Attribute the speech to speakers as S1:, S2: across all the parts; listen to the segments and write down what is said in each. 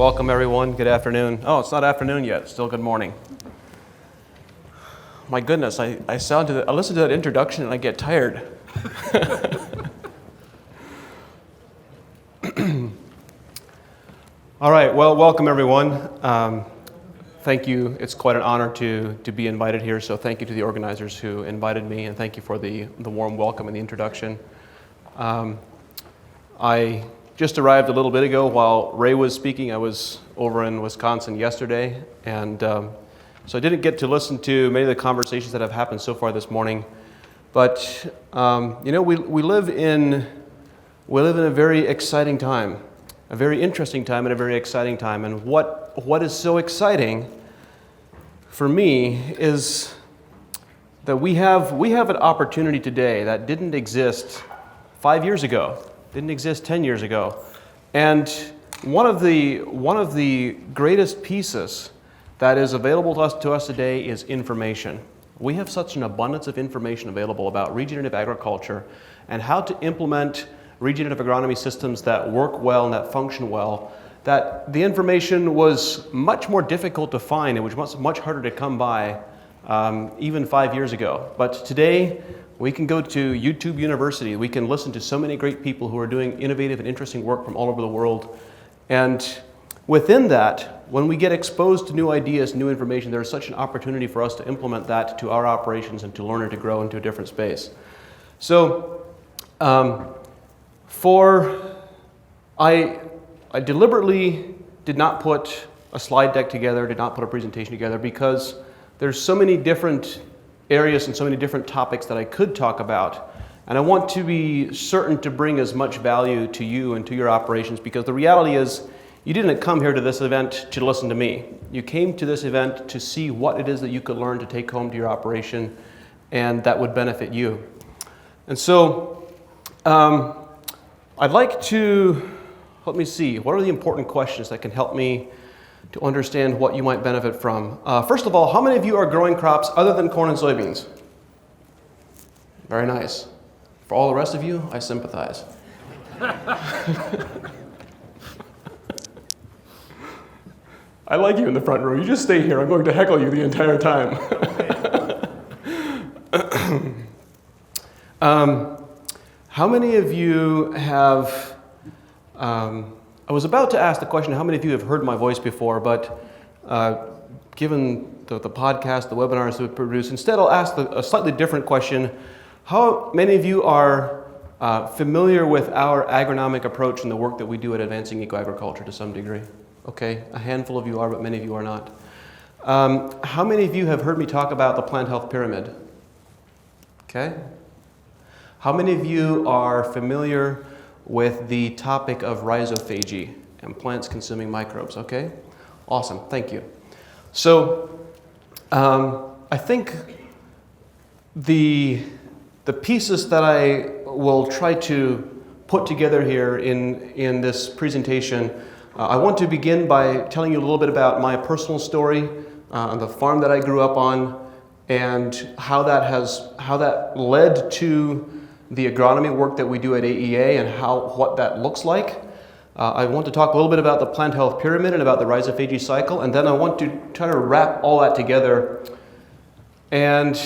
S1: Welcome everyone, good afternoon. Oh, it's not afternoon yet, still good morning. My goodness, I listen to that introduction and I get tired. All right, well, welcome everyone. Thank you, it's quite an honor to be invited here, so thank you to the organizers who invited me, and thank you for the warm welcome and the introduction. I just arrived a little bit ago while Ray was speaking. I was over in Wisconsin yesterday, and so I didn't get to listen to many of the conversations that have happened so far this morning. But we live in a very exciting time, a very interesting time, and a very exciting time. And what is so exciting for me is that we have an opportunity today that didn't exist 5 years ago. Didn't exist 10 years ago. And one of the greatest pieces that is available to us today is information. We have such an abundance of information available about regenerative agriculture and how to implement regenerative agronomy systems that work well and that function well, that the information was much more difficult to find. It was much harder to come by even 5 years ago. But today, we can go to YouTube University. We can listen to so many great people who are doing innovative and interesting work from all over the world. And within that, when we get exposed to new ideas, new information, there's such an opportunity for us to implement that to our operations and to learn and to grow into a different space. So, I deliberately did not put a slide deck together, did not put a presentation together, because there's so many different areas and so many different topics that I could talk about. And I want to be certain to bring as much value to you and to your operations, because the reality is you didn't come here to this event to listen to me. You came to this event to see what it is that you could learn to take home to your operation and that would benefit you. And so I'd like to, let me see, what are the important questions that can help me to understand what you might benefit from? First of all, how many of you are growing crops other than corn and soybeans? Very nice. For all the rest of you, I sympathize. I like you in the front row. You just stay here. I'm going to heckle you the entire time. How many of you have... I was about to ask the question, how many of you have heard my voice before, but given the podcast, the webinars that we produce, instead I'll ask a slightly different question. How many of you are familiar with our agronomic approach and the work that we do at Advancing Eco-Agriculture to some degree? Okay, a handful of you are, but many of you are not. How many of you have heard me talk about the plant health pyramid? Okay. How many of you are familiar with the topic of rhizophagy and plants consuming microbes? Okay, awesome, thank you. So I think the pieces that I will try to put together here in this presentation, I want to begin by telling you a little bit about my personal story on the farm that I grew up on and how that led to the agronomy work that we do at AEA and what that looks like. I want to talk a little bit about the plant health pyramid and about the rhizophagy cycle, and then I want to try to wrap all that together and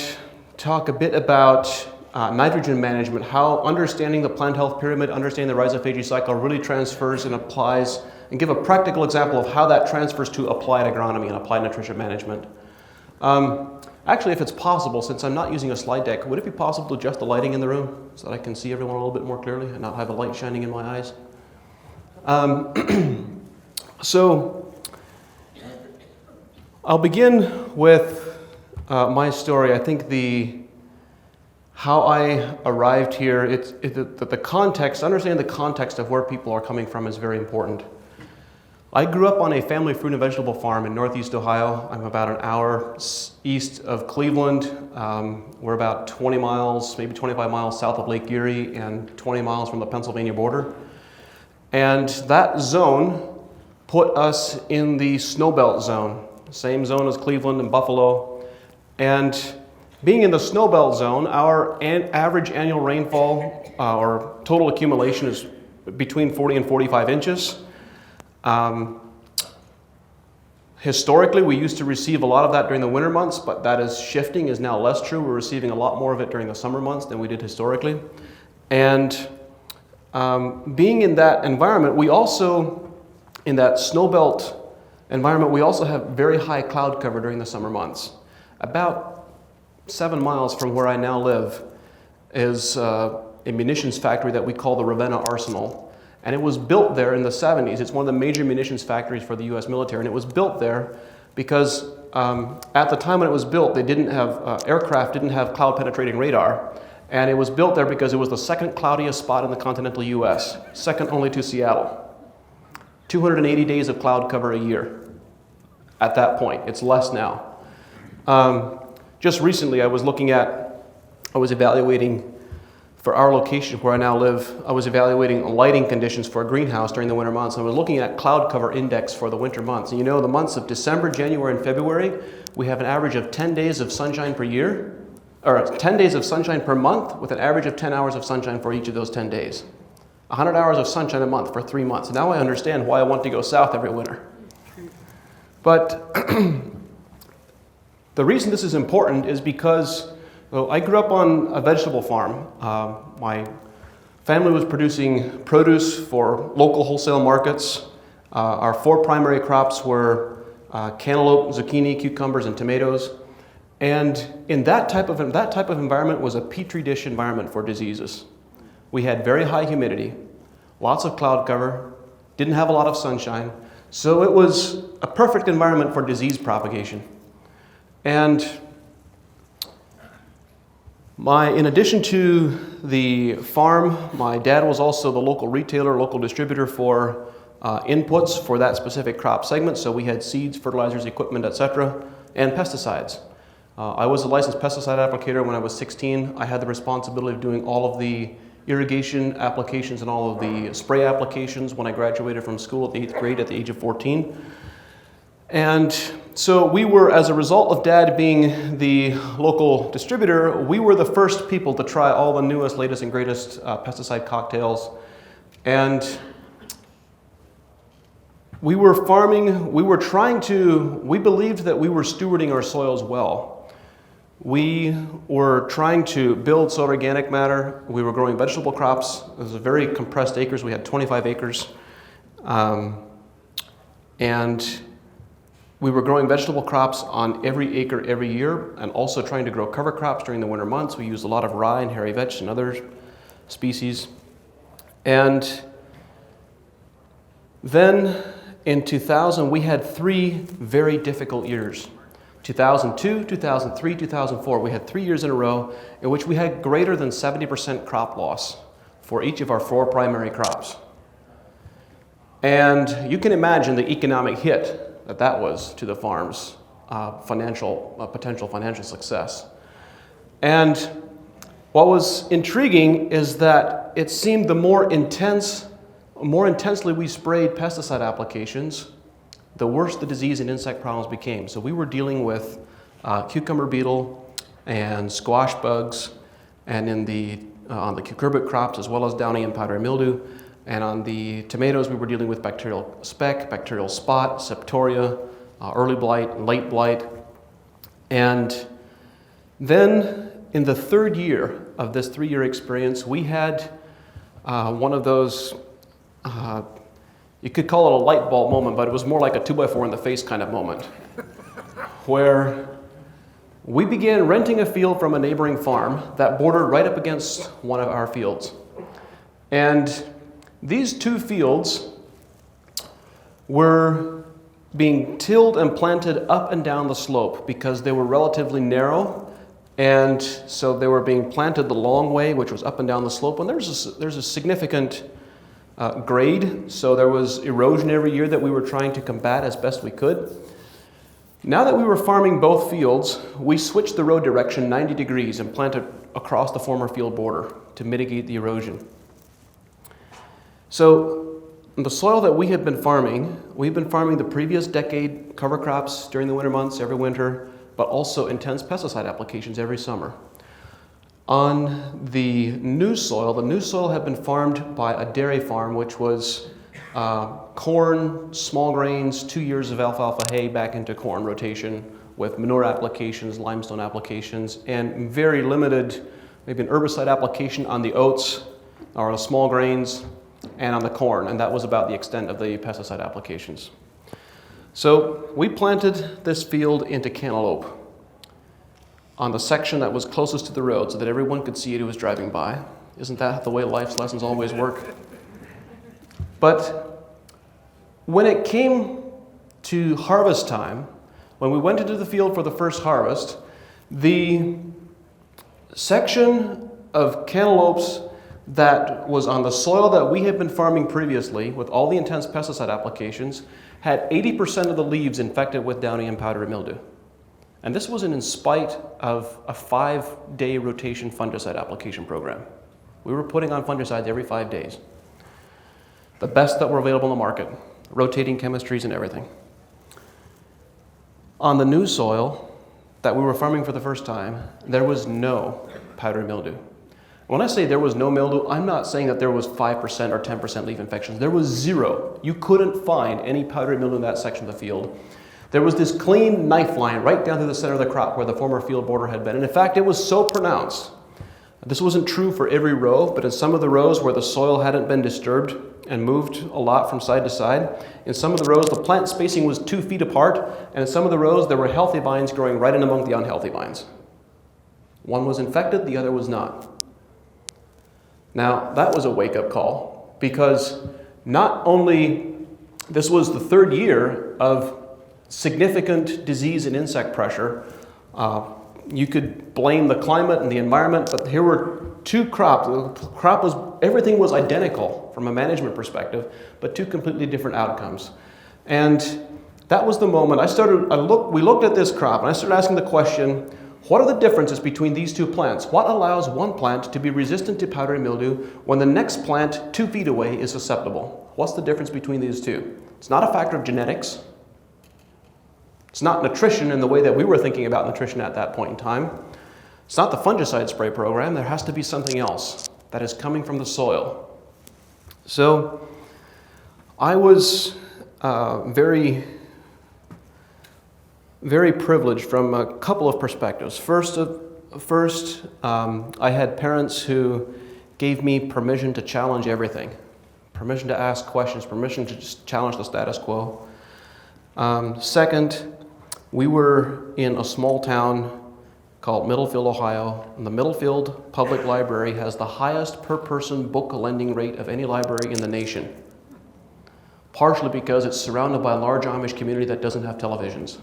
S1: talk a bit about nitrogen management, how understanding the plant health pyramid, understanding the rhizophagy cycle really transfers and applies, and give a practical example of how that transfers to applied agronomy and applied nutrition management. Actually, if it's possible, since I'm not using a slide deck, would it be possible to adjust the lighting in the room so that I can see everyone a little bit more clearly and not have a light shining in my eyes? So I'll begin with my story. I think how I arrived here, the context, understanding the context of where people are coming from is very important. I grew up on a family fruit and vegetable farm in Northeast Ohio. I'm about an hour east of Cleveland. We're about 20 miles, maybe 25 miles south of Lake Erie and 20 miles from the Pennsylvania border. And that zone put us in the snowbelt zone, same zone as Cleveland and Buffalo. And being in the snowbelt zone, our average annual rainfall or total accumulation is between 40 and 45 inches. Historically, we used to receive a lot of that during the winter months, but that is shifting, is now less true. We're receiving a lot more of it during the summer months than we did historically. And being in that environment, we also, in that snowbelt environment, we also have very high cloud cover during the summer months. About 7 miles from where I now live is a munitions factory that we call the Ravenna Arsenal. And it was built there in the 70s. It's one of the major munitions factories for the US military. And it was built there because at the time when it was built, they didn't have, aircraft didn't have cloud penetrating radar. And it was built there because it was the second cloudiest spot in the continental US, second only to Seattle. 280 days of cloud cover a year at that point. It's less now. Just recently, I was evaluating for our location where I now live, I was evaluating lighting conditions for a greenhouse during the winter months. I was looking at cloud cover index for the winter months. And you know, the months of December, January, and February, we have an average of 10 days of sunshine per year, or 10 days of sunshine per month with an average of 10 hours of sunshine for each of those 10 days. 100 hours of sunshine a month for 3 months. Now I understand why I want to go south every winter. But the reason this is important is because I grew up on a vegetable farm. My family was producing produce for local wholesale markets. Our 4 primary crops were cantaloupe, zucchini, cucumbers, and tomatoes. And in that type of environment was a petri dish environment for diseases. We had very high humidity, lots of cloud cover, didn't have a lot of sunshine, so it was a perfect environment for disease propagation. And in addition to the farm, my dad was also the local retailer, local distributor for inputs for that specific crop segment. So we had seeds, fertilizers, equipment, etc., and pesticides. I was a licensed pesticide applicator when I was 16. I had the responsibility of doing all of the irrigation applications and all of the spray applications when I graduated from school at the 8th grade at the age of 14. And so we were, as a result of Dad being the local distributor, we were the first people to try all the newest, latest, and greatest pesticide cocktails. And we were farming, we believed that we were stewarding our soils well. We were trying to build soil organic matter. We were growing vegetable crops. It was very compressed acres. We had 25 acres. And we were growing vegetable crops on every acre every year, and also trying to grow cover crops during the winter months. We used a lot of rye and hairy vetch and other species. And then in 2000, we had 3 very difficult years. 2002, 2003, 2004. We had 3 years in a row in which we had greater than 70% crop loss for each of our 4 primary crops. And you can imagine the economic hit that was to the farm's potential financial success. And what was intriguing is that it seemed the more intensely we sprayed pesticide applications, the worse the disease and insect problems became. So we were dealing with cucumber beetle and squash bugs, and on the cucurbit crops, as well as downy and powdery mildew. And on the tomatoes, we were dealing with bacterial speck, bacterial spot, septoria, early blight, late blight. And then in the 3rd year of this 3-year experience, we had one of those, you could call it a light bulb moment, but it was more like a 2x4 in the face kind of moment, where we began renting a field from a neighboring farm that bordered right up against one of our fields. And these 2 fields were being tilled and planted up and down the slope because they were relatively narrow, and so they were being planted the long way, which was up and down the slope. And there's a significant grade, so there was erosion every year that we were trying to combat as best we could. Now that we were farming both fields, we switched the road direction 90 degrees and planted across the former field border to mitigate the erosion. So the soil that we've been farming the previous decade cover crops during the winter months, every winter, but also intense pesticide applications every summer. On the new soil had been farmed by a dairy farm, which was corn, small grains, 2 years of alfalfa hay back into corn rotation with manure applications, limestone applications, and very limited, maybe an herbicide application on the oats or the small grains and on the corn, and that was about the extent of the pesticide applications. So we planted this field into cantaloupe on the section that was closest to the road so that everyone could see it who was driving by. Isn't that the way life's lessons always work? But when it came to harvest time, when we went into the field for the first harvest, the section of cantaloupes that was on the soil that we had been farming previously with all the intense pesticide applications had 80% of the leaves infected with downy and powdery mildew. And this was in spite of a 5-day rotation fungicide application program. We were putting on fungicides every 5 days. The best that were available in the market, rotating chemistries and everything. On the new soil that we were farming for the first time, there was no powdery mildew. When I say there was no mildew, I'm not saying that there was 5% or 10% leaf infections. There was zero. You couldn't find any powdery mildew in that section of the field. There was this clean knife line right down through the center of the crop where the former field border had been. And in fact, it was so pronounced. This wasn't true for every row, but in some of the rows where the soil hadn't been disturbed and moved a lot from side to side, in some of the rows the plant spacing was 2 feet apart, and in some of the rows there were healthy vines growing right in among the unhealthy vines. One was infected, the other was not. Now, that was a wake-up call, because not only this was the 3rd year of significant disease and insect pressure. You could blame the climate and the environment, but here were 2 crops. The crop was, everything was identical from a management perspective, but 2 completely different outcomes. And that was the moment we looked at this crop and I started asking the question, what are the differences between these 2 plants? What allows one plant to be resistant to powdery mildew when the next plant 2 feet away is susceptible? What's the difference between these 2? It's not a factor of genetics. It's not nutrition in the way that we were thinking about nutrition at that point in time. It's not the fungicide spray program. There has to be something else that is coming from the soil. So I was very privileged from a couple of perspectives. First, I had parents who gave me permission to challenge everything, permission to ask questions, permission to just challenge the status quo. Second, we were in a small town called Middlefield, Ohio, and the Middlefield Public Library has the highest per-person book lending rate of any library in the nation, partially because it's surrounded by a large Amish community that doesn't have televisions.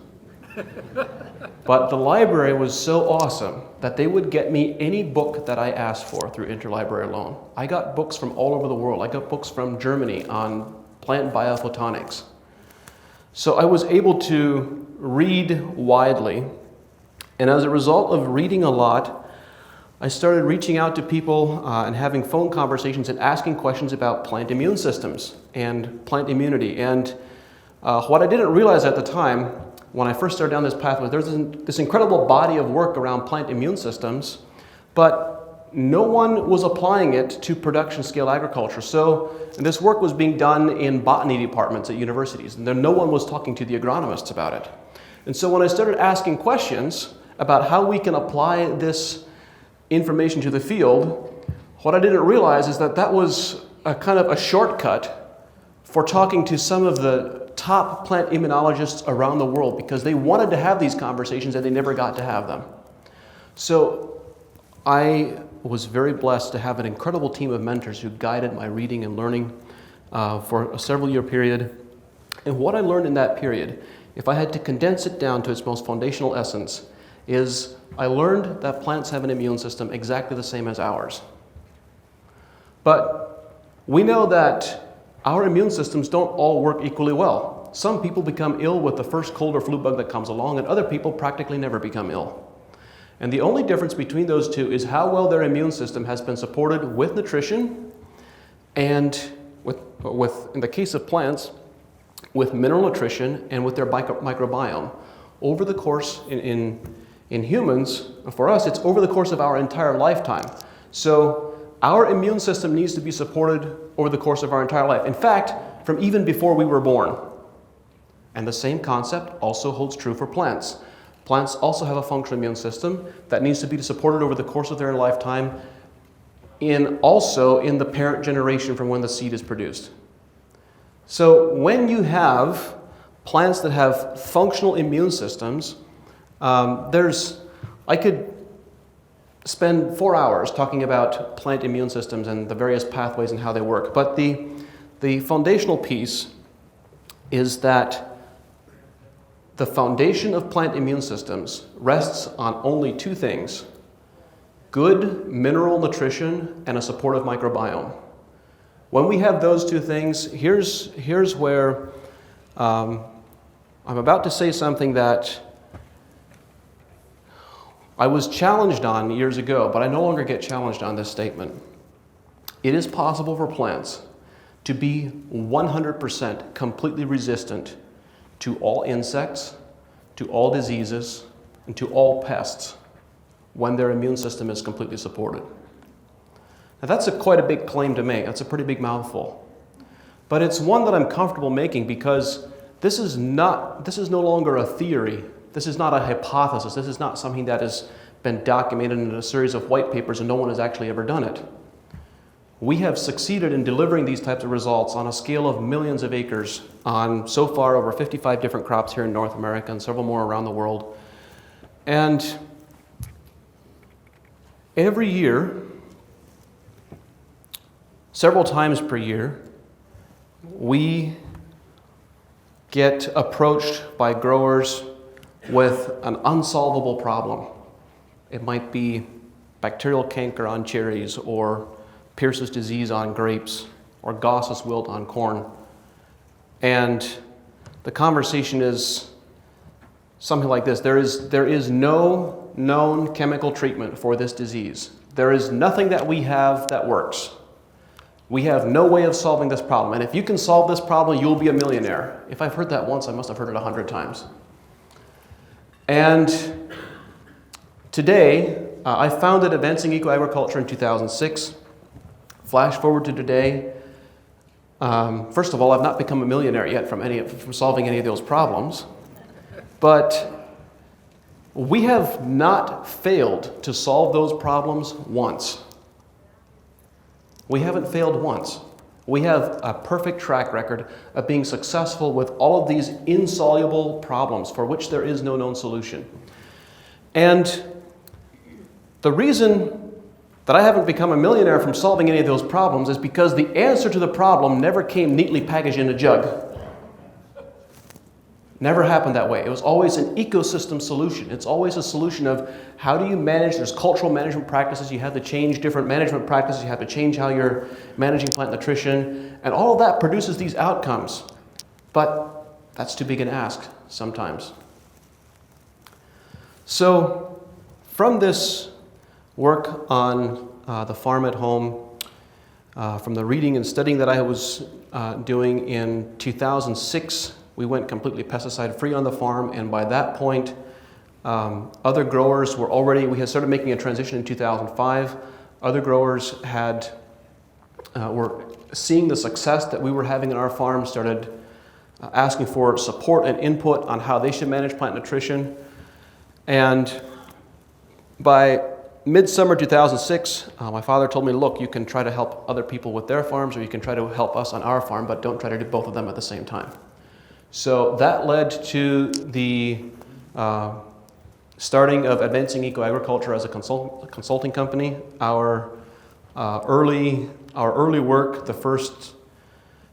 S1: But the library was so awesome that they would get me any book that I asked for through interlibrary loan. I got books from all over the world. I got books from Germany on plant biophotonics. So I was able to read widely, and as a result of reading a lot, I started reaching out to people and having phone conversations and asking questions about plant immune systems and plant immunity. And what I didn't realize at the time, when I first started down this path, was there's this incredible body of work around plant immune systems, but no one was applying it to production scale agriculture. So this work was being done in botany departments at universities, and no one was talking to the agronomists about it. And so when I started asking questions about how we can apply this information to the field, what I didn't realize is that that was a kind of a shortcut for talking to some of the top plant immunologists around the world, because they wanted to have these conversations and they never got to have them. So I was very blessed to have an incredible team of mentors who guided my reading and learning for a several-year period. And what I learned in that period, if I had to condense it down to its most foundational essence, is I learned that plants have an immune system exactly the same as ours. But we know that our immune systems don't all work equally well. Some people become ill with the first cold or flu bug that comes along, and other people practically never become ill. And the only difference between those two is how well their immune system has been supported with nutrition and in the case of plants, with mineral nutrition and with their microbiome. Over the course, in humans, for us, it's over the course of our entire lifetime. So our immune system needs to be supported over the course of our entire life. In fact, from even before we were born. And the same concept also holds true for plants. Plants also have a functional immune system that needs to be supported over the course of their lifetime, also in the parent generation from when the seed is produced. So when you have plants that have functional immune systems, I could spend 4 hours talking about plant immune systems and the various pathways and how they work. But the foundational piece is that the foundation of plant immune systems rests on only two things: good mineral nutrition and a supportive microbiome. When we have those two things, here's where I'm about to say something that I was challenged on years ago, but I no longer get challenged on this statement. It is possible for plants to be 100% completely resistant to all insects, to all diseases, and to all pests when their immune system is completely supported. Now that's quite a big claim to make. That's a pretty big mouthful. But it's one that I'm comfortable making because this is no longer a theory. This is not a hypothesis. This is not something that has been documented in a series of white papers and no one has actually ever done it. We have succeeded in delivering these types of results on a scale of millions of acres on so far over 55 different crops here in North America and several more around the world. And every year, several times per year, we get approached by growers with an unsolvable problem. It might be bacterial canker on cherries, or Pierce's disease on grapes, or Gauss's wilt on corn. And the conversation is something like this: there is no known chemical treatment for this disease. There is nothing that we have that works. We have no way of solving this problem. And if you can solve this problem, you'll be a millionaire. If I've heard that once, I must have heard it 100 times. And today, I founded Advancing Eco-Agriculture in 2006. Flash forward to today. First of all, I've not become a millionaire yet from solving any of those problems. But we have not failed to solve those problems once. We haven't failed once. We have a perfect track record of being successful with all of these insoluble problems for which there is no known solution. And the reason that I haven't become a millionaire from solving any of those problems is because the answer to the problem never came neatly packaged in a jug. Never happened that way. It was always an ecosystem solution. It's always a solution of how do you manage. There's cultural management practices. You have to change different management practices. You have to change how you're managing plant nutrition. And all of that produces these outcomes. But that's too big an ask sometimes. So from this work on the farm at home, from the reading and studying that I was doing in 2006, we went completely pesticide-free on the farm, and by that point, other growers we had started making a transition in 2005. Other growers were seeing the success that we were having in our farm, started asking for support and input on how they should manage plant nutrition. And by midsummer 2006, my father told me, look, you can try to help other people with their farms, or you can try to help us on our farm, but don't try to do both of them at the same time. So that led to the starting of Advancing Eco-Agriculture as a consulting company. Our early work, the first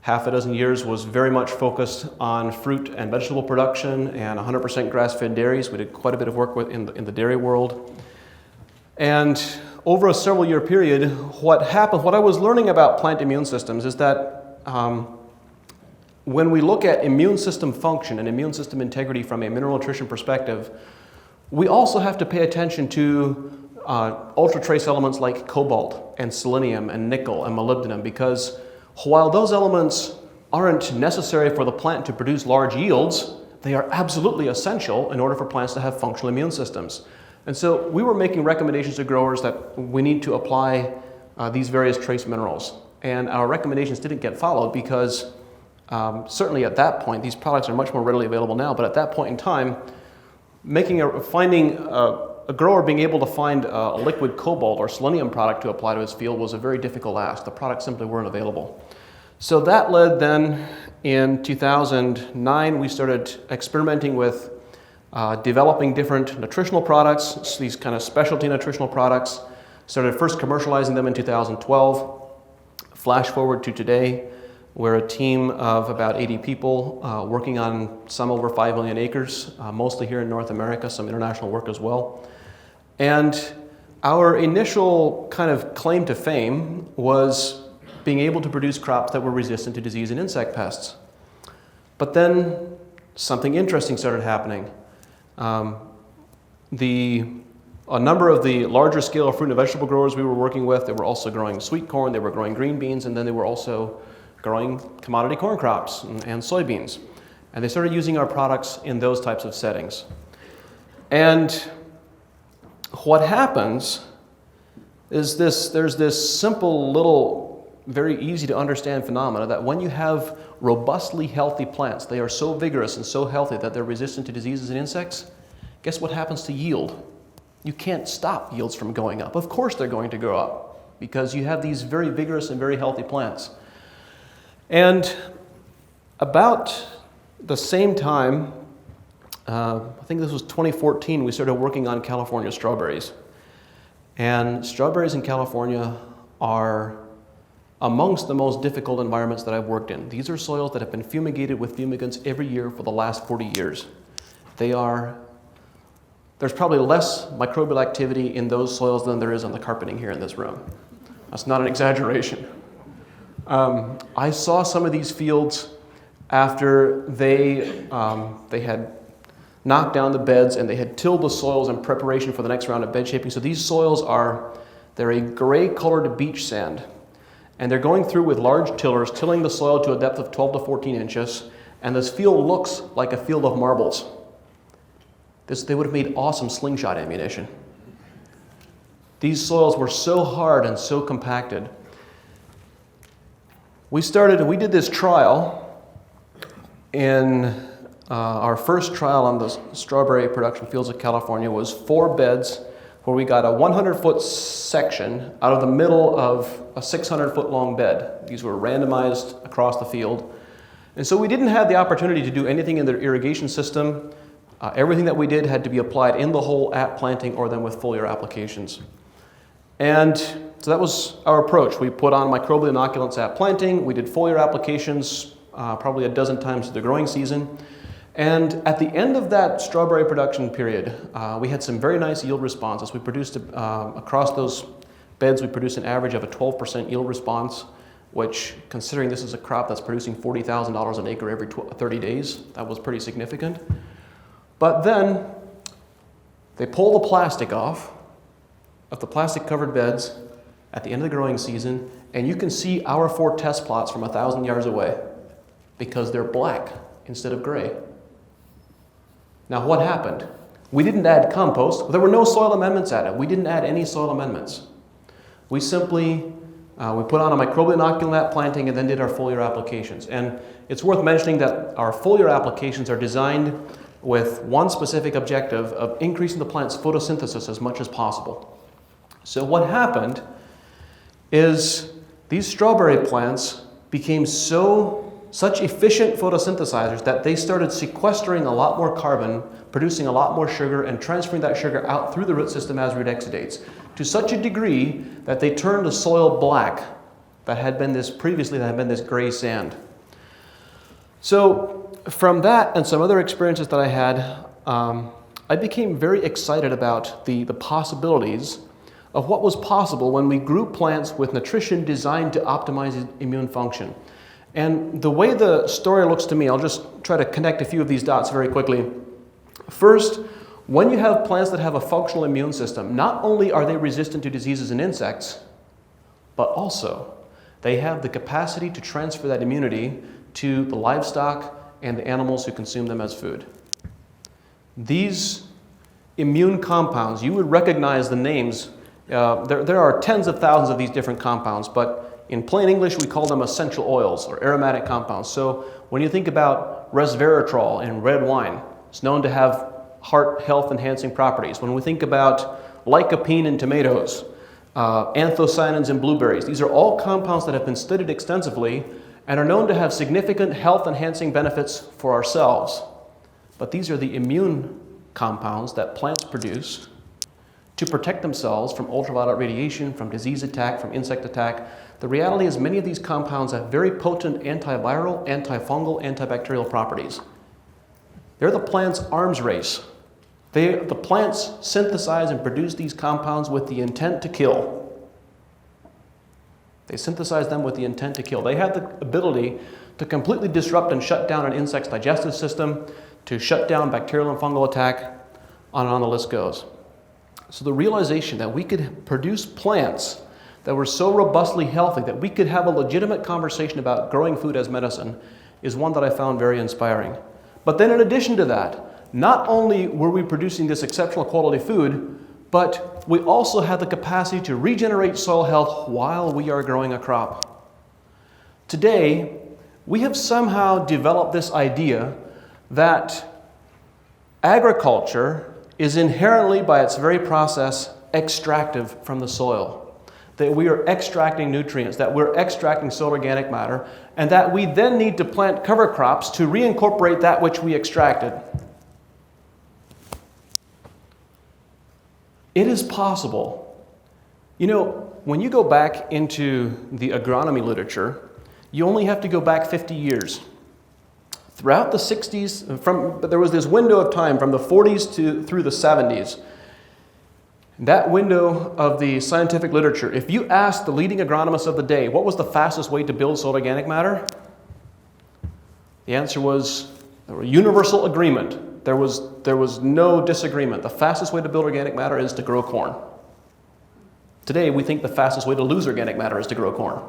S1: half a dozen years, was very much focused on fruit and vegetable production and 100% grass-fed dairies. We did quite a bit of work in the dairy world. And over a several-year period, what I was learning about plant immune systems is that when we look at immune system function and immune system integrity from a mineral nutrition perspective, we also have to pay attention to ultra-trace elements like cobalt and selenium and nickel and molybdenum, because while those elements aren't necessary for the plant to produce large yields, they are absolutely essential in order for plants to have functional immune systems. And so we were making recommendations to growers that we need to apply these various trace minerals. And our recommendations didn't get followed because Certainly at that point, these products are much more readily available now, but at that point in time, finding a grower being able to find a liquid cobalt or selenium product to apply to his field was a very difficult ask. The products simply weren't available. So that led then, in 2009, we started experimenting with developing different nutritional products, these kind of specialty nutritional products. Started first commercializing them in 2012. Flash forward to today, we're a team of about 80 people working on some over 5 million acres, mostly here in North America, some international work as well. And our initial kind of claim to fame was being able to produce crops that were resistant to disease and insect pests. But then something interesting started happening. A number of the larger scale fruit and vegetable growers we were working with, they were also growing sweet corn, they were growing green beans, and then they were also growing commodity corn crops and soybeans. And they started using our products in those types of settings. And what happens is there's this simple little, very easy to understand phenomena that when you have robustly healthy plants, they are so vigorous and so healthy that they're resistant to diseases and insects, guess what happens to yield? You can't stop yields from going up. Of course they're going to go up because you have these very vigorous and very healthy plants. And about the same time, I think this was 2014, we started working on California strawberries. And strawberries in California are amongst the most difficult environments that I've worked in. These are soils that have been fumigated with fumigants every year for the last 40 years. There's probably less microbial activity in those soils than there is on the carpeting here in this room. That's not an exaggeration. I saw some of these fields after they had knocked down the beds and they had tilled the soils in preparation for the next round of bed shaping. So these soils they're a gray-colored beach sand. And they're going through with large tillers, tilling the soil to a depth of 12 to 14 inches. And this field looks like a field of marbles. They would have made awesome slingshot ammunition. These soils were so hard and so compacted. We did this trial in our first trial on the strawberry production fields of California was 4 beds where we got a 100-foot section out of the middle of a 600-foot long bed. These were randomized across the field. And so we didn't have the opportunity to do anything in the irrigation system. Everything that we did had to be applied in the hole at planting or then with foliar applications. And so that was our approach. We put on microbial inoculants at planting. We did foliar applications probably a dozen times through the growing season. And at the end of that strawberry production period, we had some very nice yield responses. We produced, across those beds, we produced an average of a 12% yield response, which, considering this is a crop that's producing $40,000 an acre every 30 days, that was pretty significant. But then they pull the plastic off of the plastic-covered beds at the end of the growing season, and you can see our 4 test plots from 1,000 yards away because they're black instead of gray. Now, what happened? We didn't add compost. There were no soil amendments added. We didn't add any soil amendments. We simply we put on a microbial inoculant at planting and then did our foliar applications. And it's worth mentioning that our foliar applications are designed with one specific objective of increasing the plant's photosynthesis as much as possible. So what happened is these strawberry plants became such efficient photosynthesizers that they started sequestering a lot more carbon, producing a lot more sugar, and transferring that sugar out through the root system as root exudates, to such a degree that they turned the soil black that had been this gray sand. So from that and some other experiences that I had, I became very excited about the possibilities of what was possible when we grew plants with nutrition designed to optimize immune function. And the way the story looks to me, I'll just try to connect a few of these dots very quickly. First, when you have plants that have a functional immune system, not only are they resistant to diseases and insects, but also they have the capacity to transfer that immunity to the livestock and the animals who consume them as food. These immune compounds, you would recognize the names. There are tens of thousands of these different compounds, but In plain English, we call them essential oils or aromatic compounds. So when you think about resveratrol in red wine, it's known to have heart health enhancing properties. When we think about lycopene in tomatoes, anthocyanins in blueberries, these are all compounds that have been studied extensively and are known to have significant health enhancing benefits for ourselves. But these are the immune compounds that plants produce to protect themselves from ultraviolet radiation, from disease attack, from insect attack. The reality is many of these compounds have very potent antiviral, antifungal, antibacterial properties. They're the plant's arms race. The plants synthesize and produce these compounds with the intent to kill. They synthesize them with the intent to kill. They have the ability to completely disrupt and shut down an insect's digestive system, to shut down bacterial and fungal attack, on and on the list goes. So the realization that we could produce plants that were so robustly healthy that we could have a legitimate conversation about growing food as medicine is one that I found very inspiring. But then in addition to that, not only were we producing this exceptional quality food, but we also had the capacity to regenerate soil health while we are growing a crop. Today, we have somehow developed this idea that agriculture is inherently, by its very process, extractive from the soil. That we are extracting nutrients, that we're extracting soil organic matter, and that we then need to plant cover crops to reincorporate that which we extracted. It is possible. You know, when you go back into the agronomy literature, you only have to go back 50 years. Throughout the 60s, there was this window of time from the 40s through the 70s. That window of the scientific literature, if you asked the leading agronomists of the day, what was the fastest way to build soil organic matter? The answer was universal agreement. There was no disagreement. The fastest way to build organic matter is to grow corn. Today, we think the fastest way to lose organic matter is to grow corn.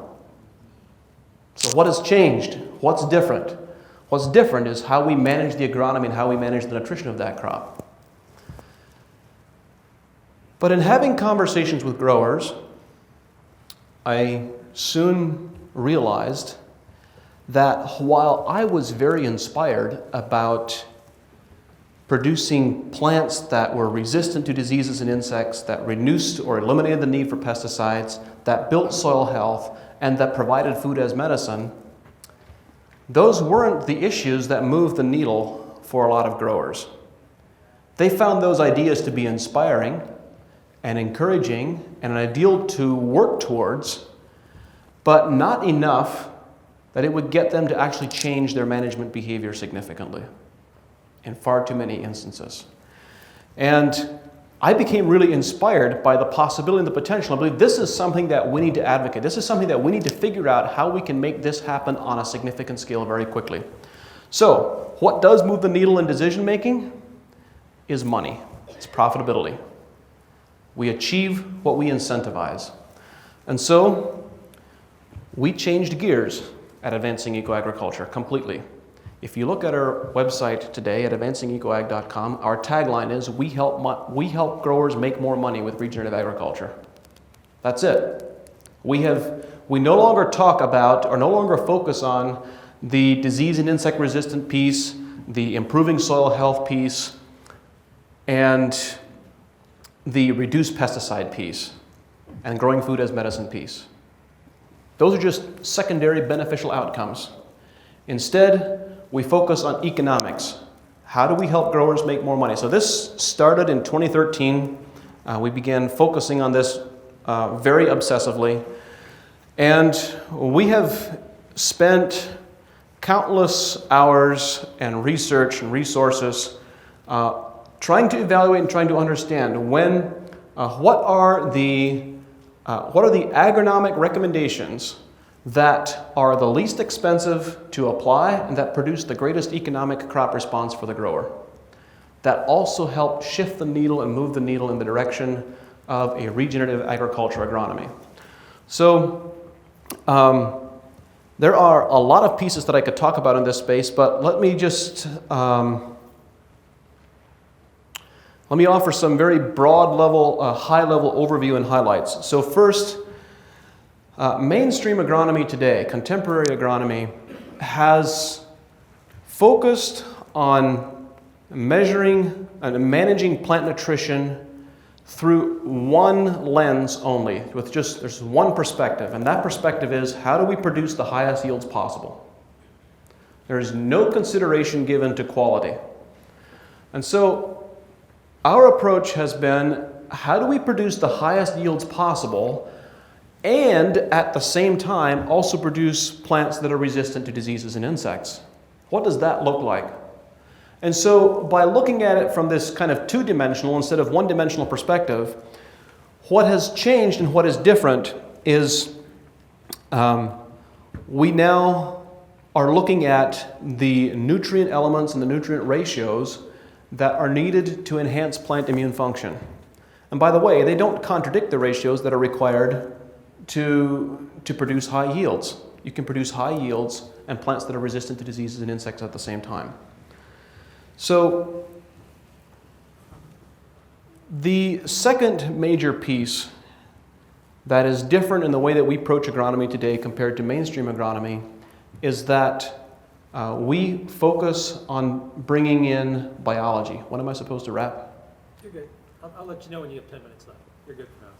S1: So what has changed? What's different? What's different is how we manage the agronomy and how we manage the nutrition of that crop. But in having conversations with growers, I soon realized that while I was very inspired about producing plants that were resistant to diseases and insects, that reduced or eliminated the need for pesticides, that built soil health, and that provided food as medicine, those weren't the issues that moved the needle for a lot of growers. They found those ideas to be inspiring and encouraging and an ideal to work towards, but not enough that it would get them to actually change their management behavior significantly in far too many instances. And I became really inspired by the possibility and the potential. I believe this is something that we need to advocate. This is something that we need to figure out how we can make this happen on a significant scale very quickly. So, what does move the needle in decision making is money. It's profitability. We achieve what we incentivize. And so, we changed gears at Advancing Eco-Agriculture completely. If you look at our website today at advancingecoag.com, our tagline is, we help growers make more money with regenerative agriculture. That's it. We no longer talk about or no longer focus on the disease and insect resistant piece, the improving soil health piece, and the reduced pesticide piece, and growing food as medicine piece. Those are just secondary beneficial outcomes. Instead, we focus on economics. How do we help growers make more money? So this started in 2013. We began focusing on this very obsessively. And we have spent countless hours and research and resources trying to evaluate and trying to understand what are the agronomic recommendations that are the least expensive to apply and that produce the greatest economic crop response for the grower, that also help shift the needle and move the needle in the direction of a regenerative agriculture agronomy. So there are a lot of pieces that I could talk about in this space, but let me just let me offer some very broad level, high level overview and highlights. So first, Mainstream agronomy today, contemporary agronomy, has focused on measuring and managing plant nutrition through one lens only, there's one perspective, and that perspective is, how do we produce the highest yields possible? There is no consideration given to quality. And so our approach has been, how do we produce the highest yields possible and at the same time also produce plants that are resistant to diseases and insects? What does that look like? And so by looking at it from this kind of two-dimensional instead of one-dimensional perspective, what has changed and what is different is we now are looking at the nutrient elements and the nutrient ratios that are needed to enhance plant immune function. And by the way, they don't contradict the ratios that are required to produce high yields. You can produce high yields and plants that are resistant to diseases and insects at the same time. So the second major piece that is different in the way that we approach agronomy today compared to mainstream agronomy is that we focus on bringing in biology. When am I supposed to wrap?
S2: You're good. I'll let you know when you have 10 minutes left. You're good for now.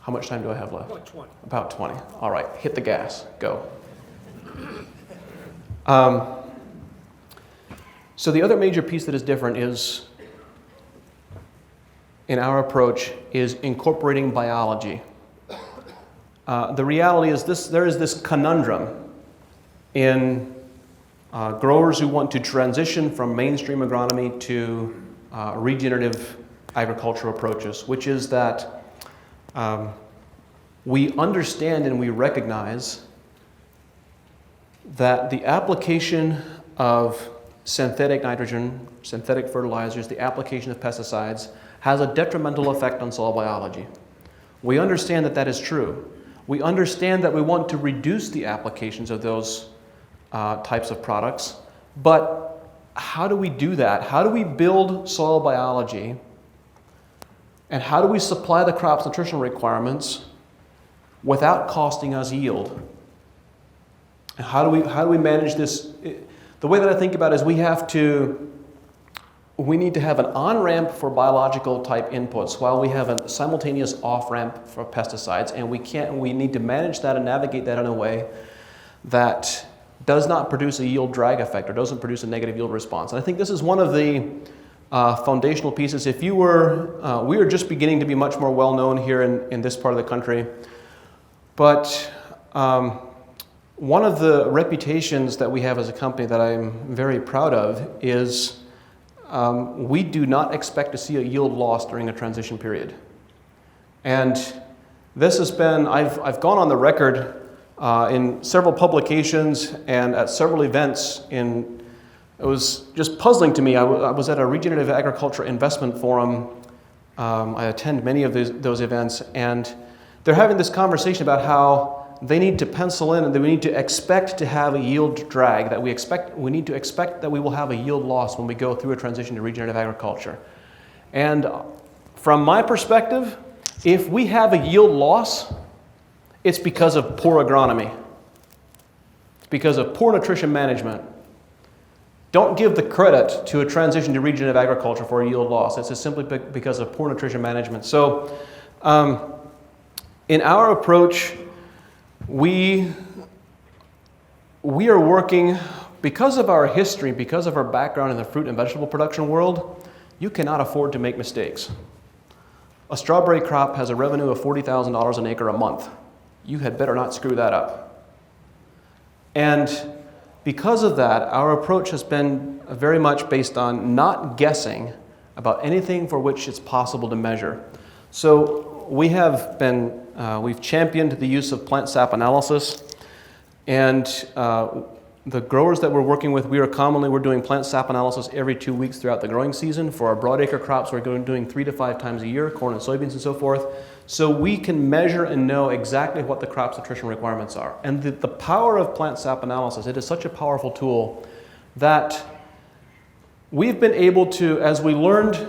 S1: How much time do I have left?
S2: About 20.
S1: About 20. All right, hit the gas. Go. So the other major piece that is different is, in our approach, is incorporating biology. The reality is there is this conundrum in growers who want to transition from mainstream agronomy to regenerative agricultural approaches, which is that we understand and we recognize that the application of synthetic nitrogen, synthetic fertilizers, the application of pesticides has a detrimental effect on soil biology. We understand that that is true. We understand that we want to reduce the applications of those types of products, but how do we do that? How do we build soil biology, and how do we supply the crop's nutritional requirements without costing us yield? And how do we manage this? The way that I think about it is we need to have an on-ramp for biological type inputs while we have a simultaneous off-ramp for pesticides, and we need to manage that and navigate that in a way that does not produce a yield drag effect or doesn't produce a negative yield response. And I think this is one of the foundational pieces. We are just beginning to be much more well known here in this part of the country, but one of the reputations that we have as a company that I'm very proud of is we do not expect to see a yield loss during a transition period. And this has been, I've gone on the record in several publications and at several events. It was just puzzling to me. I was at a regenerative agriculture investment forum. I attend many of those events, and they're having this conversation about how they need to pencil in and that we need to expect to have a yield drag, that we need to expect that we will have a yield loss when we go through a transition to regenerative agriculture. And from my perspective, if we have a yield loss, it's because of poor agronomy. It's because of poor nutrition management. Don't give the credit to a transition to regenerative agriculture for a yield loss. It's just simply because of poor nutrition management. So in our approach, we are working, because of our history, because of our background in the fruit and vegetable production world, you cannot afford to make mistakes. A strawberry crop has a revenue of $40,000 an acre a month. You had better not screw that up. And because of that, our approach has been very much based on not guessing about anything for which it's possible to measure. So we've championed the use of plant sap analysis, and the growers that we're working with, we're doing plant sap analysis every 2 weeks throughout the growing season. For our broadacre crops, we're doing 3 to 5 times a year, corn and soybeans and so forth. So we can measure and know exactly what the crop's nutrition requirements are. And the power of plant sap analysis, it is such a powerful tool that we've been able to, as we learned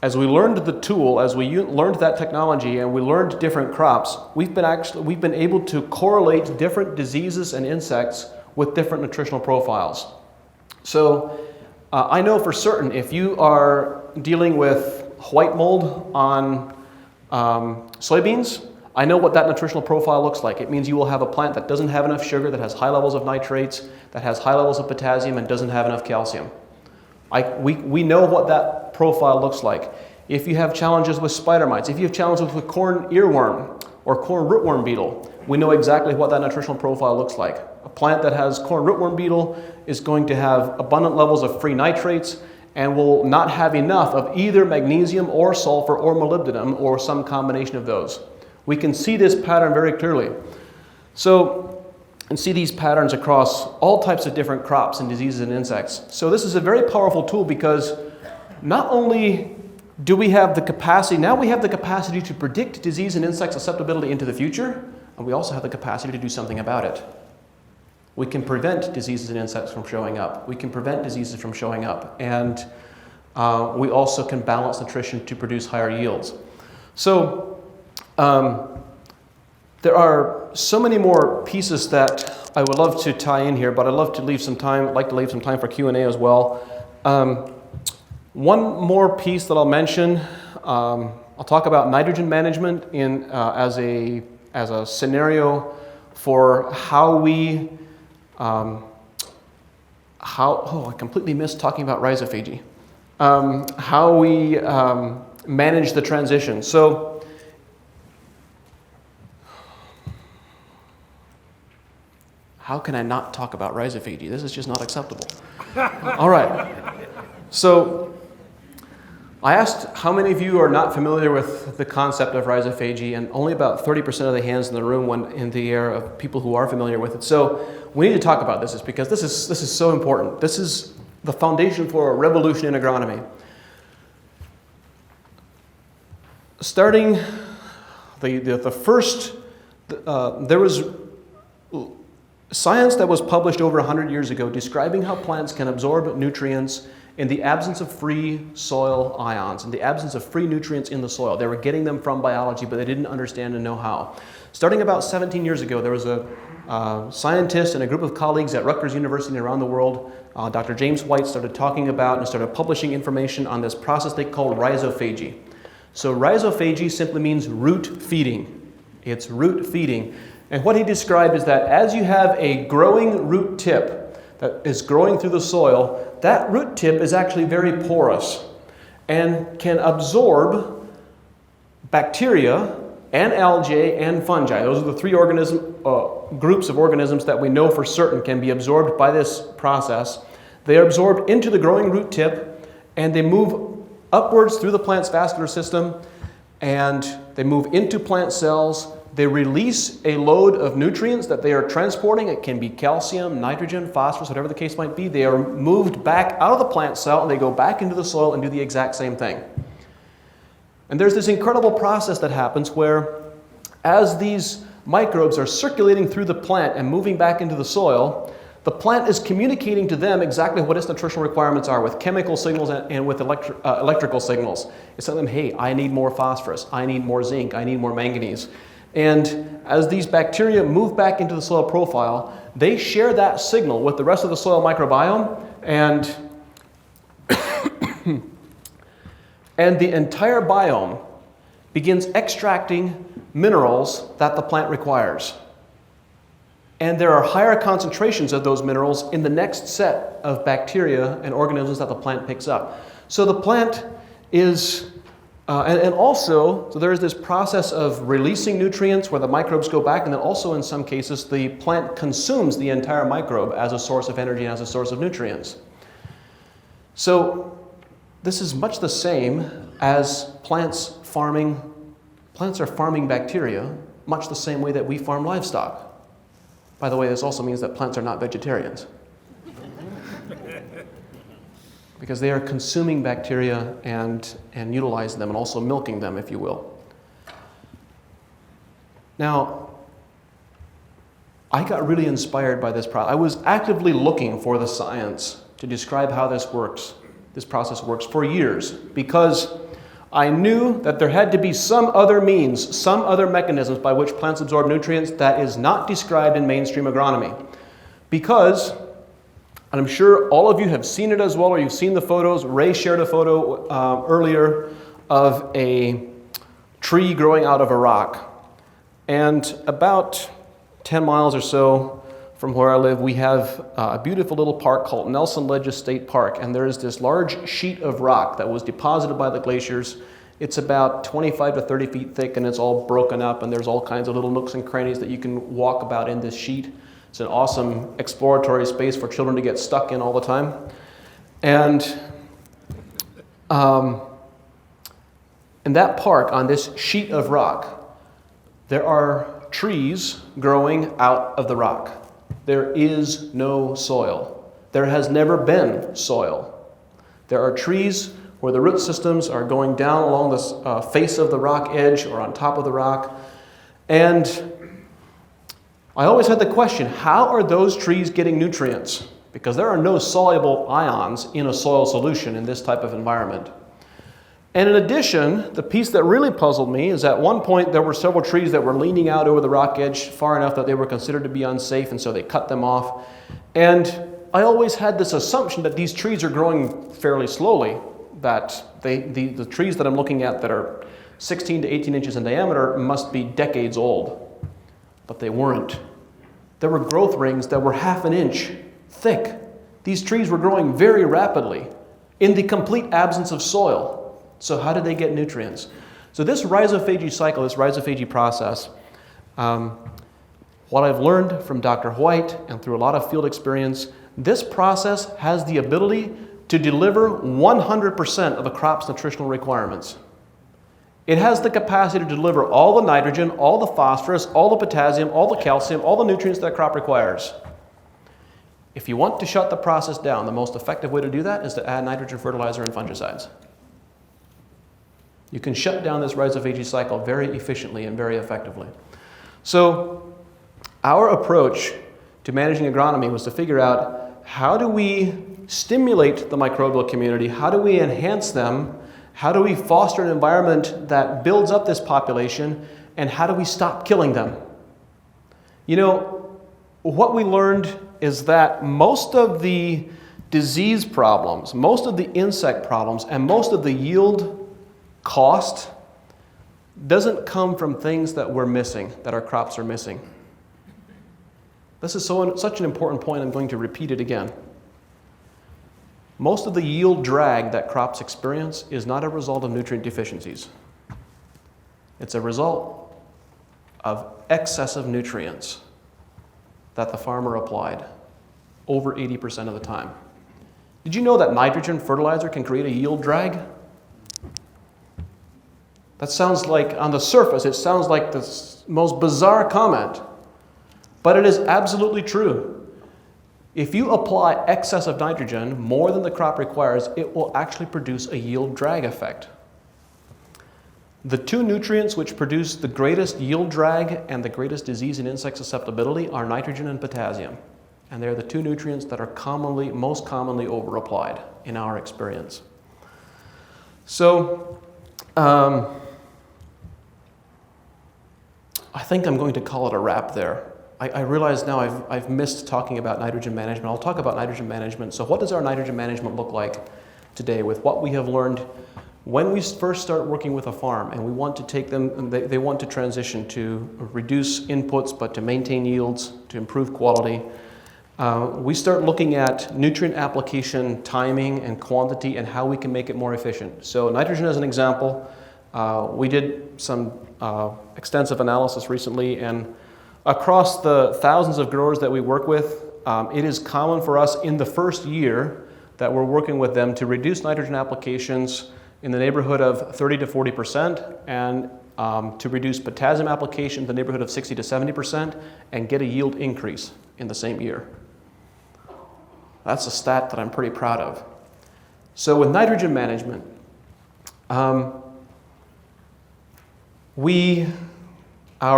S1: as we learned the tool, as we learned that technology, and we learned different crops, we've been able to correlate different diseases and insects with different nutritional profiles. So I know for certain if you are dealing with white mold on soybeans, I know what that nutritional profile looks like. It means you will have a plant that doesn't have enough sugar, that has high levels of nitrates, that has high levels of potassium, and doesn't have enough calcium. We know what that profile looks like. If you have challenges with spider mites, if you have challenges with corn earworm or corn rootworm beetle, we know exactly what that nutritional profile looks like. A plant that has corn rootworm beetle is going to have abundant levels of free nitrates and will not have enough of either magnesium or sulfur or molybdenum or some combination of those. We can see this pattern very clearly. And see these patterns across all types of different crops and diseases and insects. So this is a very powerful tool because not only do we have the capacity, now we have the capacity to predict disease and insect susceptibility into the future, and we also have the capacity to do something about it. We can prevent diseases and insects from showing up. We can prevent diseases from showing up. And we also can balance nutrition to produce higher yields. So there are so many more pieces that I would love to tie in here, but I'd like to leave some time for Q&A as well. One more piece that I'll mention, I'll talk about nitrogen management as a scenario for how we, I completely missed talking about rhizophagy. How we manage the transition. So, how can I not talk about rhizophagy? This is just not acceptable. All right. So I asked how many of you are not familiar with the concept of rhizophagy, and only about 30% of the hands in the room went in the air of people who are familiar with it. So we need to talk about this because this is so important. This is the foundation for a revolution in agronomy. Starting there was science that was published over 100 years ago describing how plants can absorb nutrients in the absence of free soil ions, in the absence of free nutrients in the soil. They were getting them from biology, but they didn't understand and know how. Starting about 17 years ago, there was a scientist and a group of colleagues at Rutgers University and around the world, Dr. James White, started talking about and started publishing information on this process they call rhizophagy. So rhizophagy simply means root feeding. It's root feeding. And what he described is that as you have a growing root tip that is growing through the soil, that root tip is actually very porous and can absorb bacteria and algae and fungi. Those are the three groups of organisms that we know for certain can be absorbed by this process. They are absorbed into the growing root tip and they move upwards through the plant's vascular system and they move into plant cells. They release a load of nutrients that they are transporting. It can be calcium, nitrogen, phosphorus, whatever the case might be. They are moved back out of the plant cell and they go back into the soil and do the exact same thing. And there's this incredible process that happens where as these microbes are circulating through the plant and moving back into the soil, the plant is communicating to them exactly what its nutritional requirements are with chemical signals and with electrical signals. It's telling them, hey, I need more phosphorus, I need more zinc, I need more manganese. And as these bacteria move back into the soil profile, they share that signal with the rest of the soil microbiome, and and the entire biome begins extracting minerals that the plant requires. And there are higher concentrations of those minerals in the next set of bacteria and organisms that the plant picks up. So the plant is and also, so there is this process of releasing nutrients where the microbes go back, and then also in some cases the plant consumes the entire microbe as a source of energy and as a source of nutrients. So this is much the same as plants are farming bacteria, much the same way that we farm livestock. By the way, this also means that plants are not vegetarians. Because they are consuming bacteria and utilizing them and also milking them, if you will. Now, I got really inspired by this process. I was actively looking for the science to describe how this process works for years, because I knew that there had to be some other means, some other mechanisms by which plants absorb nutrients that is not described in mainstream agronomy. Because, and I'm sure all of you have seen it as well, or you've seen the photos. Ray shared a photo earlier of a tree growing out of a rock. And about 10 miles or so from where I live, we have a beautiful little park called Nelson Ledges State Park. And there is this large sheet of rock that was deposited by the glaciers. It's about 25 to 30 feet thick, and it's all broken up, and there's all kinds of little nooks and crannies that you can walk about in this sheet. It's an awesome exploratory space for children to get stuck in all the time. And in that park, on this sheet of rock, there are trees growing out of the rock. There is no soil. There has never been soil. There are trees where the root systems are going down along the face of the rock edge or on top of the rock. And I always had the question, how are those trees getting nutrients? Because there are no soluble ions in a soil solution in this type of environment. And in addition, the piece that really puzzled me is at one point there were several trees that were leaning out over the rock edge far enough that they were considered to be unsafe, and so they cut them off. And I always had this assumption that these trees are growing fairly slowly, that the trees that I'm looking at that are 16 to 18 inches in diameter must be decades old. But they weren't. There were growth rings that were half an inch thick. These trees were growing very rapidly in the complete absence of soil. So how did they get nutrients? So this rhizophagy cycle, this rhizophagy process, what I've learned from Dr. White and through a lot of field experience, this process has the ability to deliver 100% of a crop's nutritional requirements. It has the capacity to deliver all the nitrogen, all the phosphorus, all the potassium, all the calcium, all the nutrients that a crop requires. If you want to shut the process down, the most effective way to do that is to add nitrogen fertilizer and fungicides. You can shut down this rhizophagy cycle very efficiently and very effectively. So our approach to managing agronomy was to figure out, how do we stimulate the microbial community? How do we enhance them? How do we foster an environment that builds up this population? And how do we stop killing them? You know, what we learned is that most of the disease problems, most of the insect problems, and most of the yield cost doesn't come from things that we're missing, that our crops are missing. This is such an important point, I'm going to repeat it again. Most of the yield drag that crops experience is not a result of nutrient deficiencies. It's a result of excessive nutrients that the farmer applied over 80% of the time. Did you know that nitrogen fertilizer can create a yield drag? That sounds like, on the surface, it sounds like the most bizarre comment, but it is absolutely true. If you apply excess of nitrogen, more than the crop requires, it will actually produce a yield drag effect. The two nutrients which produce the greatest yield drag and the greatest disease and insect susceptibility are nitrogen and potassium. And they're the two nutrients that are most commonly overapplied in our experience. So, I think I'm going to call it a wrap there. I realize now I've missed talking about nitrogen management. I'll talk about nitrogen management. So what does our nitrogen management look like today with what we have learned when we first start working with a farm and we want to take them, they want to transition to reduce inputs but to maintain yields, to improve quality. We start looking at nutrient application timing and quantity and how we can make it more efficient. So nitrogen as an example, we did some extensive analysis recently, and across the thousands of growers that we work with, it is common for us in the first year that we're working with them to reduce nitrogen applications in the neighborhood of 30 to 40% and to reduce potassium application in the neighborhood of 60 to 70% and get a yield increase in the same year. That's a stat that I'm pretty proud of. So with nitrogen management, our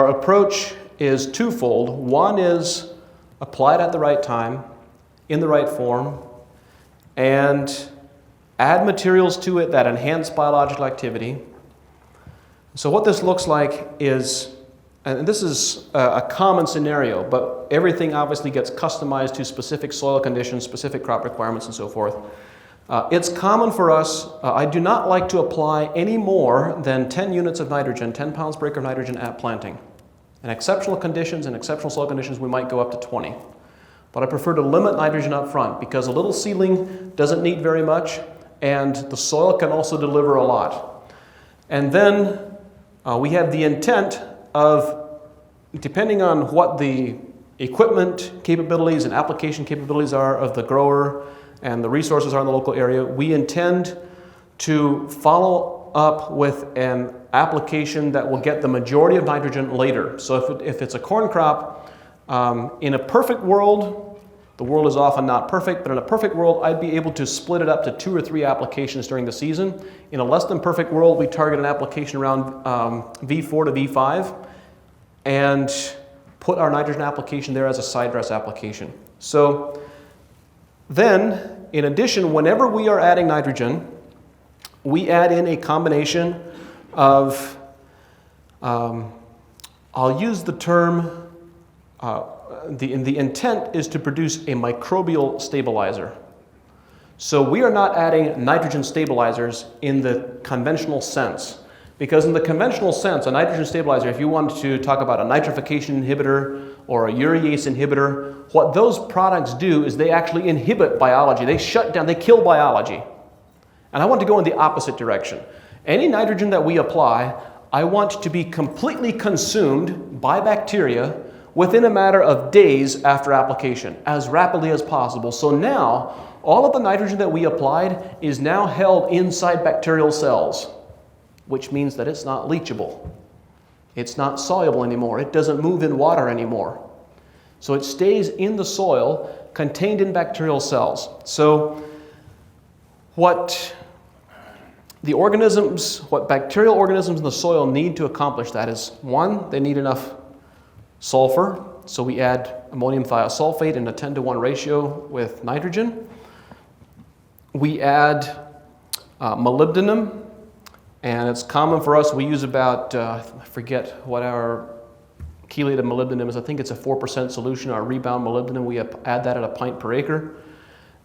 S1: approach is twofold. One is applied at the right time, in the right form, and add materials to it that enhance biological activity. So what this looks like is, and this is a common scenario, but everything obviously gets customized to specific soil conditions, specific crop requirements, and so forth. It's common for us, I do not like to apply any more than 10 units of nitrogen, 10 pounds per acre of nitrogen at planting. In exceptional conditions and exceptional soil conditions, we might go up to 20. But I prefer to limit nitrogen up front because a little seedling doesn't need very much, and the soil can also deliver a lot. And then we have the intent of, depending on what the equipment capabilities and application capabilities are of the grower and the resources are in the local area, we intend to follow up with an application that will get the majority of nitrogen later. So if it's a corn crop, in a perfect world, the world is often not perfect, but in a perfect world, I'd be able to split it up to 2 or 3 applications during the season. In a less than perfect world, we target an application around V4 to V5 and put our nitrogen application there as a side dress application. So then, in addition, whenever we are adding nitrogen, we add in a combination of, I'll use the term, the intent is to produce a microbial stabilizer. So we are not adding nitrogen stabilizers in the conventional sense. Because in the conventional sense, a nitrogen stabilizer, if you wanted to talk about a nitrification inhibitor or a urease inhibitor, what those products do is they actually inhibit biology. They shut down, they kill biology. And I want to go in the opposite direction. Any nitrogen that we apply, I want to be completely consumed by bacteria within a matter of days after application, as rapidly as possible. So now, all of the nitrogen that we applied is now held inside bacterial cells, which means that it's not leachable. It's not soluble anymore. It doesn't move in water anymore. So it stays in the soil, contained in bacterial cells. So what bacterial organisms in the soil need to accomplish that is, one, they need enough sulfur. So we add ammonium thiosulfate in a 10-to-1 ratio with nitrogen. We add molybdenum. And it's common for us, we use about, I forget what our chelated molybdenum is. I think it's a 4% solution. Our rebound molybdenum, we add that at a pint per acre.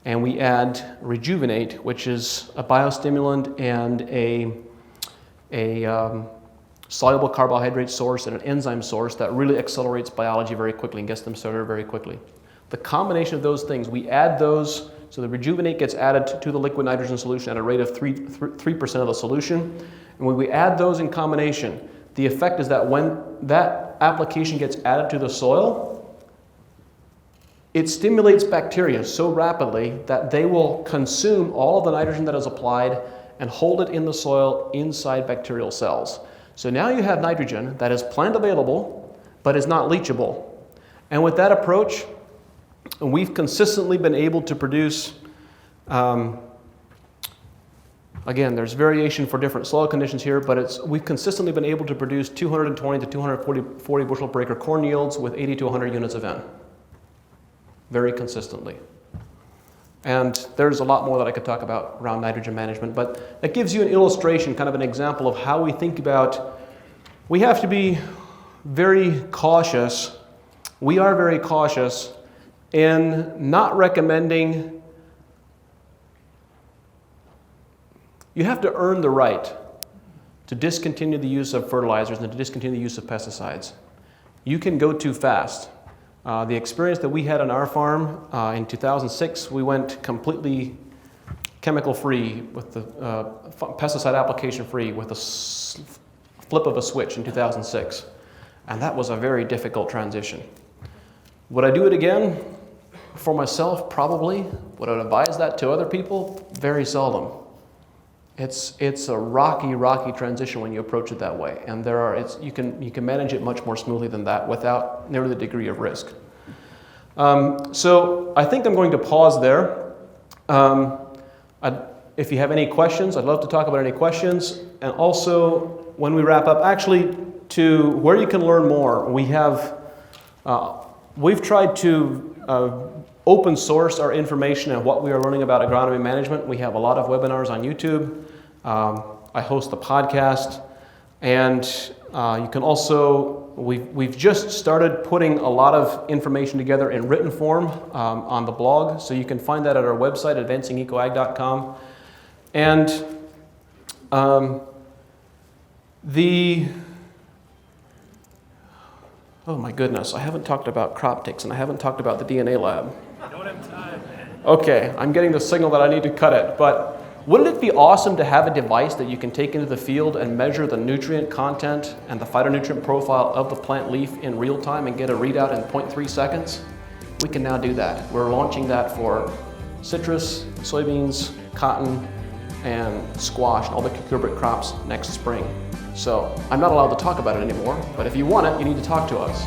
S1: And we add rejuvenate, which is a biostimulant and a soluble carbohydrate source and an enzyme source that really accelerates biology very quickly and gets them started very quickly. The combination of those things, we add those. So the rejuvenate gets added to the liquid nitrogen solution at a rate of 3% of the solution. And when we add those in combination, the effect is that when that application gets added to the soil, it stimulates bacteria so rapidly that they will consume all of the nitrogen that is applied and hold it in the soil inside bacterial cells. So now you have nitrogen that is plant available, but is not leachable. And with that approach, we've consistently been able to produce, again, there's variation for different soil conditions here, but we've consistently been able to produce 220 to 240 bushel per acre corn yields with 80 to 100 units of N. Very consistently. And there's a lot more that I could talk about around nitrogen management, but that gives you an illustration, kind of an example of how we think about, we have to be very cautious. We are very cautious in not recommending, you have to earn the right to discontinue the use of fertilizers and to discontinue the use of pesticides. You can go too fast. The experience that we had on our farm in 2006, we went completely chemical free with the pesticide application free with the flip of a switch in 2006. And that was a very difficult transition. Would I do it again? For myself, probably. Would I advise that to other people? Very seldom. It's a rocky transition when you approach it that way, and you can manage it much more smoothly than that without nearly the degree of risk. So I think I'm going to pause there. If you have any questions, I'd love to talk about any questions, and also when we wrap up, actually to where you can learn more, we've tried to open source our information and what we are learning about agronomy management. We have a lot of webinars on YouTube. I host a podcast, and you can also, we've just started putting a lot of information together in written form on the blog, so you can find that at our website, advancingecoag.com. And oh my goodness, I haven't talked about crop ticks and I haven't talked about the DNA lab.
S2: Don't have time, man.
S1: Okay, I'm getting the signal that I need to cut it, but wouldn't it be awesome to have a device that you can take into the field and measure the nutrient content and the phytonutrient profile of the plant leaf in real time and get a readout in 0.3 seconds? We can now do that. We're launching that for citrus, soybeans, cotton, and squash, and all the cucurbit crops next spring. So I'm not allowed to talk about it anymore, but if you want it, you need to talk to us.